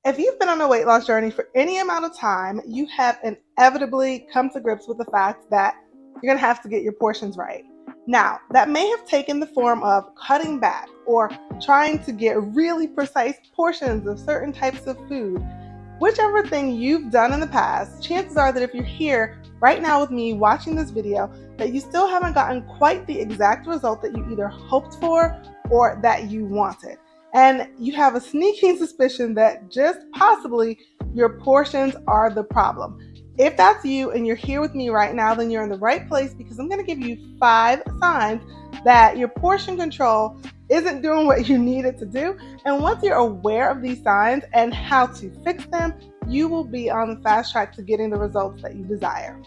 If you've been on a weight loss journey for any amount of time, you have inevitably come to grips with the fact that you're going to have to get your portions right. Now, that may have taken the form of cutting back or trying to get really precise portions of certain types of food. Whichever thing you've done in the past, chances are that if you're here right now with me watching this video, that you still haven't gotten quite the exact result that you either hoped for or that you wanted. And you have a sneaking suspicion that just possibly your portions are the problem. If that's you and you're here with me right now, then you're in the right place, because I'm going to give you 5 signs that your portion control isn't doing what you need it to do. And once you're aware of these signs and how to fix them, you will be on the fast track to getting the results that you desire.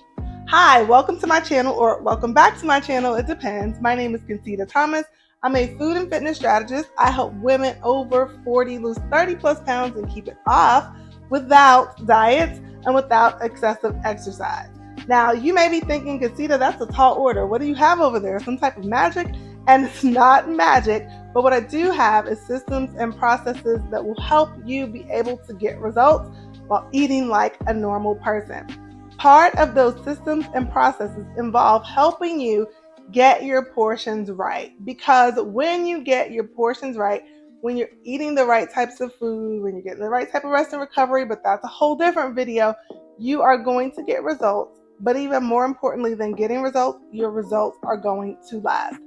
Hi, welcome to my channel, or welcome back to my channel. It depends. My name is Concita Thomas. I'm a food and fitness strategist. I help women over 40 lose 30 plus pounds and keep it off without diets and without excessive exercise. Now, you may be thinking, Concita, that's a tall order. What do you have over there? Some type of magic? And it's not magic, but what I do have is systems and processes that will help you be able to get results while eating like a normal person. Part of those systems and processes involve helping you get your portions right, because when you get your portions right, when you're eating the right types of food, when you're getting the right type of rest and recovery, but that's a whole different video, you are going to get results. But even more importantly than getting results, your results are going to last.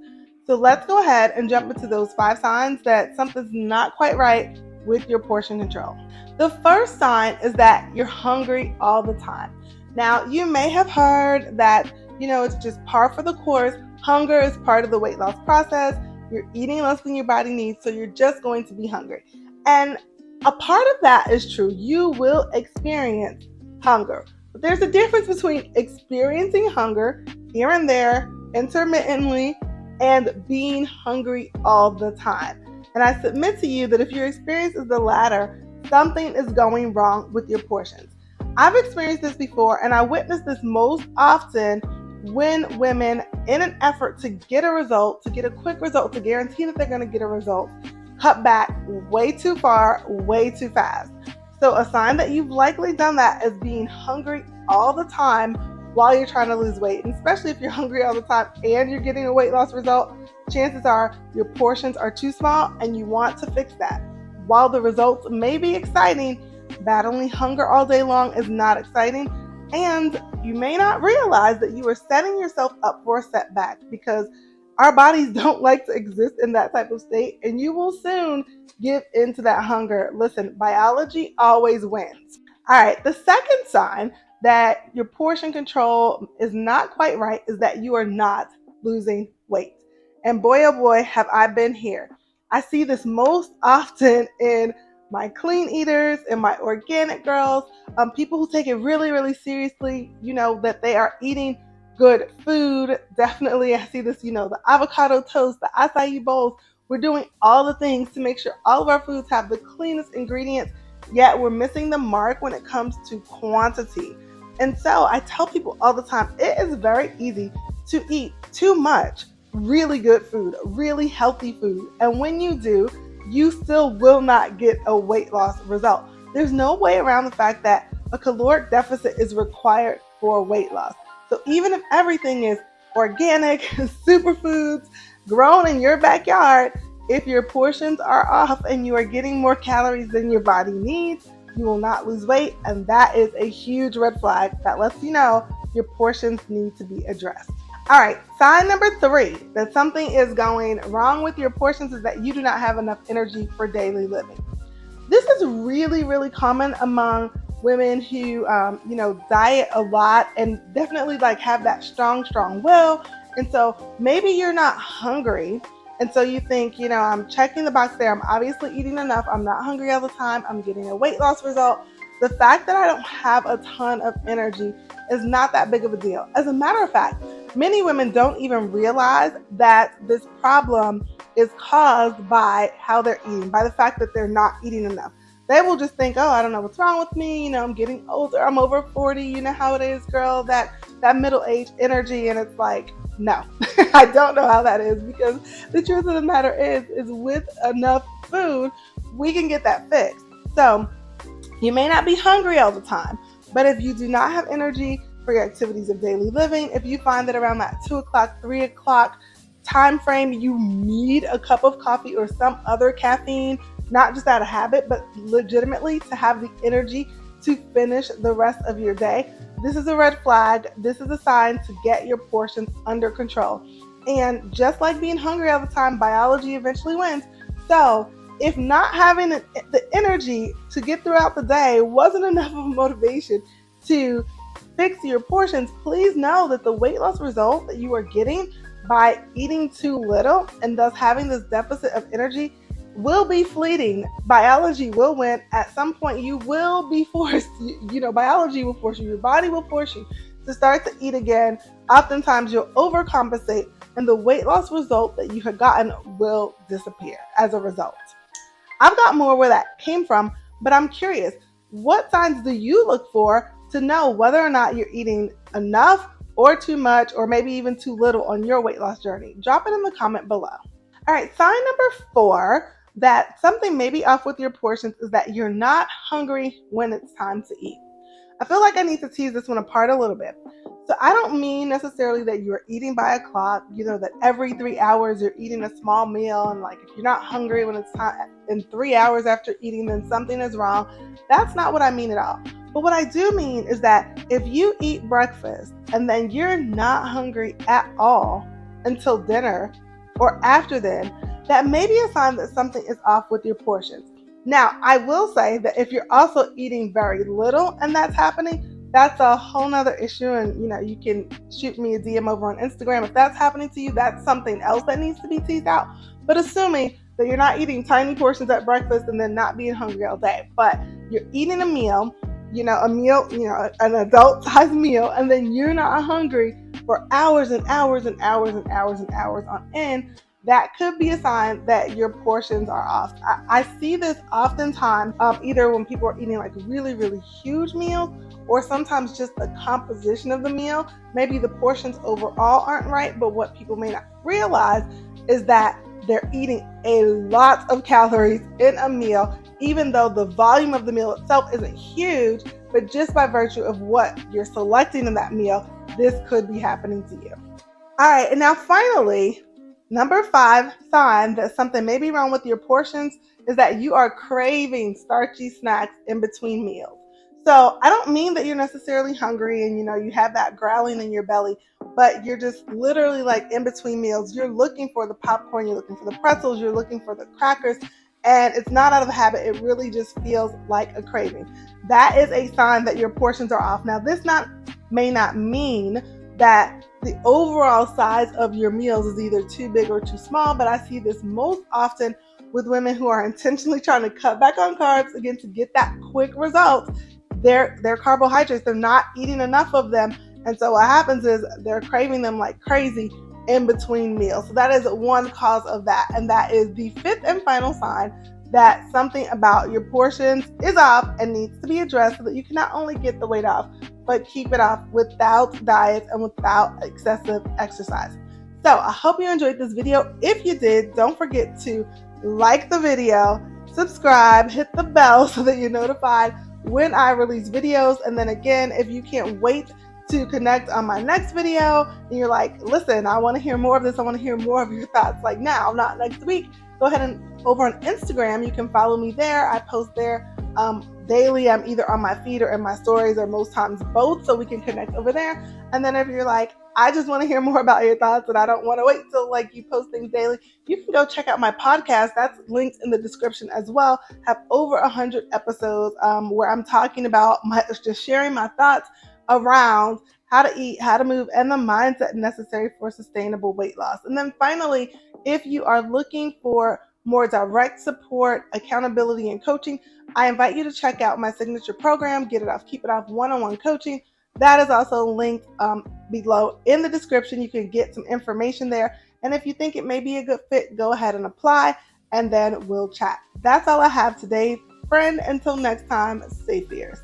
So let's go ahead and jump into those 5 signs that something's not quite right with your portion control. The first sign is that you're hungry all the time. Now, you may have heard that, it's just par for the course. Hunger is part of the weight loss process. You're eating less than your body needs, so you're just going to be hungry. And a part of that is true. You will experience hunger. But there's a difference between experiencing hunger here and there, intermittently, and being hungry all the time. And I submit to you that if your experience is the latter, something is going wrong with your portions. I've experienced this before, and I witness this most often when women, in an effort to get a result, to get a quick result, to guarantee that they're going to get a result, cut back way too far, way too fast. So a sign that you've likely done that is being hungry all the time while you're trying to lose weight. And especially if you're hungry all the time and you're getting a weight loss result, chances are your portions are too small and you want to fix that. While the results may be exciting, battling hunger all day long is not exciting. And you may not realize that you are setting yourself up for a setback, because our bodies don't like to exist in that type of state, and you will soon give into that hunger. Listen, biology always wins. All right, the second sign that your portion control is not quite right is that you are not losing weight. And boy, oh boy, have I been here. I see this most often in my clean eaters and my organic girls, people who take it really, really seriously, that they are eating good food. Definitely, I see this, the avocado toast, the acai bowls. We're doing all the things to make sure all of our foods have the cleanest ingredients, yet we're missing the mark when it comes to quantity. And so I tell people all the time, it is very easy to eat too much really good food, really healthy food. And when you do, you still will not get a weight loss result. There's no way around the fact that a caloric deficit is required for weight loss. So even if everything is organic, superfoods, grown in your backyard, if your portions are off and you are getting more calories than your body needs, you will not lose weight. And that is a huge red flag that lets you know your portions need to be addressed. All right, sign number 3 that something is going wrong with your portions is that you do not have enough energy for daily living. This is really, really common among women who, diet a lot and definitely have that strong will. And so maybe you're not hungry. And so you think, I'm checking the box there. I'm obviously eating enough. I'm not hungry all the time. I'm getting a weight loss result. The fact that I don't have a ton of energy is not that big of a deal. As a matter of fact, many women don't even realize that this problem is caused by how they're eating, by the fact that they're not eating enough. They will just think, oh, I don't know what's wrong with me. I'm getting older. I'm over 40. You know how it is, girl, that middle-aged energy. And it's like, no, I don't know how that is, because the truth of the matter is with enough food, we can get that fixed. So You may not be hungry all the time, but if you do not have energy for your activities of daily living, if you find that around that 2 o'clock, 3 o'clock time frame, you need a cup of coffee or some other caffeine, not just out of habit, but legitimately to have the energy to finish the rest of your day, this is a red flag. This is a sign to get your portions under control. And just like being hungry all the time, biology eventually wins. So, if not having the energy to get throughout the day wasn't enough of a motivation to fix your portions, please know that the weight loss result that you are getting by eating too little and thus having this deficit of energy will be fleeting. Biology will win. At some point, you will be forced, biology will force you, your body will force you to start to eat again. Oftentimes, you'll overcompensate, and the weight loss result that you had gotten will disappear as a result. I've got more where that came from, but I'm curious, what signs do you look for to know whether or not you're eating enough or too much or maybe even too little on your weight loss journey? Drop it in the comment below. All right, sign number 4 that something may be off with your portions is that you're not hungry when it's time to eat. I feel like I need to tease this one apart a little bit. So I don't mean necessarily that you're eating by a clock, that every 3 hours you're eating a small meal, and like if you're not hungry when it's time in 3 hours after eating, then something is wrong. That's not what I mean at all. But what I do mean is that if you eat breakfast and then you're not hungry at all until dinner or after then, that may be a sign that something is off with your portions. Now, I will say that if you're also eating very little and that's happening, that's a whole nother issue. And, you can shoot me a DM over on Instagram. If that's happening to you, that's something else that needs to be teased out. But assuming that you're not eating tiny portions at breakfast and then not being hungry all day, but you're eating a meal, an adult sized meal, and then you're not hungry for hours and hours and hours and hours and hours on end, that could be a sign that your portions are off. I see this oftentimes either when people are eating like really, really huge meals, or sometimes just the composition of the meal. Maybe the portions overall aren't right, but what people may not realize is that they're eating a lot of calories in a meal, even though the volume of the meal itself isn't huge, but just by virtue of what you're selecting in that meal, this could be happening to you. All right, and now finally, number 5 sign that something may be wrong with your portions is that you are craving starchy snacks in between meals. So I don't mean that you're necessarily hungry and you have that growling in your belly, but you're just literally like in between meals. You're looking for the popcorn, you're looking for the pretzels, you're looking for the crackers, and it's not out of habit. It really just feels like a craving. That is a sign that your portions are off. Now, this may not mean that the overall size of your meals is either too big or too small, but I see this most often with women who are intentionally trying to cut back on carbs, again, to get that quick result. Their carbohydrates, they're not eating enough of them, and so what happens is they're craving them like crazy in between meals. So that is one cause of that, and that is the 5th and final sign that something about your portions is off and needs to be addressed so that you can not only get the weight off, but keep it off without diet and without excessive exercise. So I hope you enjoyed this video. If you did, don't forget to like the video, subscribe, hit the bell so that you're notified when I release videos. And then again, if you can't wait to connect on my next video and you're like, listen, I want to hear more of this, I want to hear more of your thoughts, like now, not next week, go ahead and over on Instagram, you can follow me there. I post there daily. I'm either on my feed or in my stories, or most times both, so we can connect over there. And then if you're like, I just want to hear more about your thoughts and I don't want to wait till like you post things daily, you can go check out my podcast. That's linked in the description as well. Have over 100 episodes where I'm talking about just sharing my thoughts around how to eat, how to move, and the mindset necessary for sustainable weight loss. And then finally, if you are looking for more direct support, accountability, and coaching, I invite you to check out my signature program, Get It Off, Keep It Off one-on-one coaching. That is also linked below in the description. You can get some information there. And if you think it may be a good fit, go ahead and apply, and then we'll chat. That's all I have today, friend. Until next time, stay fierce.